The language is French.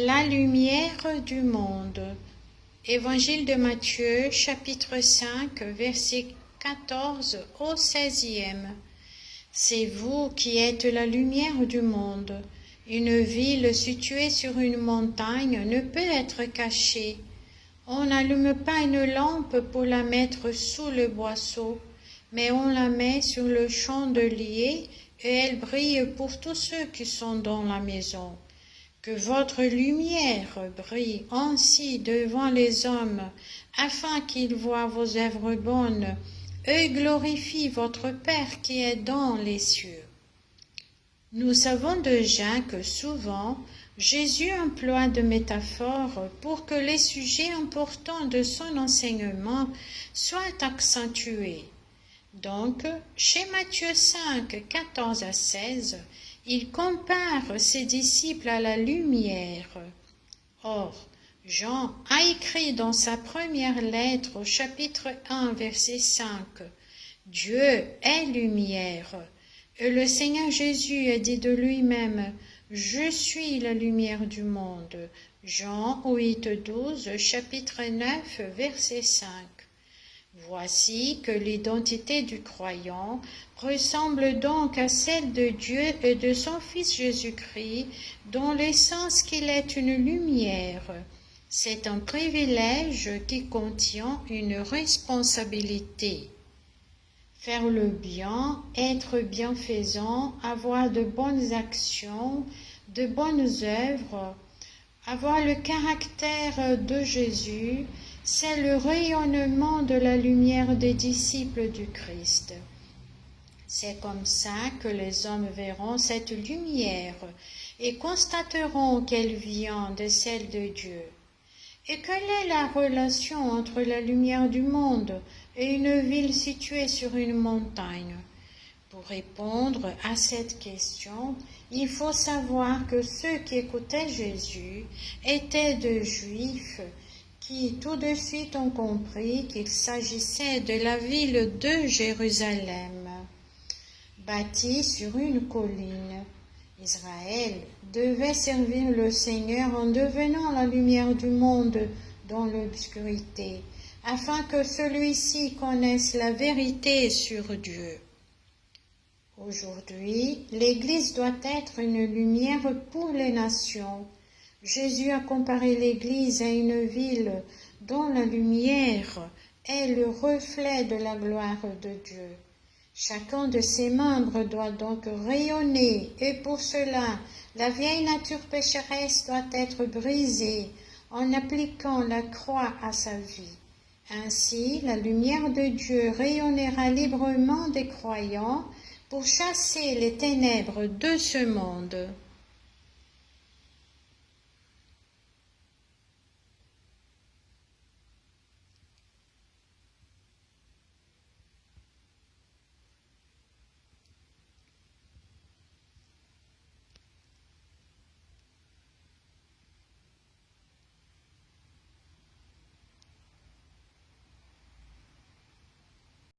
La lumière du monde. Évangile de Matthieu, chapitre 5, verset 14 au 16e. C'est vous qui êtes la lumière du monde. Une ville située sur une montagne ne peut être cachée. On n'allume pas une lampe pour la mettre sous le boisseau, mais on la met sur le chandelier et elle brille pour tous ceux qui sont dans la maison. Que votre lumière brille ainsi devant les hommes, afin qu'ils voient vos œuvres bonnes et glorifient votre Père qui est dans les cieux. Nous savons déjà que souvent, Jésus emploie de métaphores pour que les sujets importants de son enseignement soient accentués. Donc, chez Matthieu 5, 14 à 16, il compare ses disciples à la lumière. Or, Jean a écrit dans sa première lettre au chapitre 1, verset 5, « Dieu est lumière ». Et le Seigneur Jésus a dit de lui-même, « Je suis la lumière du monde ». Jean 8, 12, chapitre 9, verset 5. Voici que l'identité du croyant ressemble donc à celle de Dieu et de son Fils Jésus-Christ, dont l'essence qu'il est une lumière. C'est un privilège qui contient une responsabilité. Faire le bien, être bienfaisant, avoir de bonnes actions, de bonnes œuvres, avoir le caractère de Jésus, c'est le rayonnement de la lumière des disciples du Christ. C'est comme ça que les hommes verront cette lumière et constateront qu'elle vient de celle de Dieu. Et quelle est la relation entre la lumière du monde et une ville située sur une montagne? Pour répondre à cette question, il faut savoir que ceux qui écoutaient Jésus étaient de Juifs qui tout de suite ont compris qu'il s'agissait de la ville de Jérusalem, bâtie sur une colline. Israël devait servir le Seigneur en devenant la lumière du monde dans l'obscurité, afin que celui-ci connaisse la vérité sur Dieu. Aujourd'hui, l'Église doit être une lumière pour les nations. Jésus a comparé l'Église à une ville dont la lumière est le reflet de la gloire de Dieu. Chacun de ses membres doit donc rayonner et pour cela, la vieille nature pécheresse doit être brisée en appliquant la croix à sa vie. Ainsi, la lumière de Dieu rayonnera librement des croyants pour chasser les ténèbres de ce monde.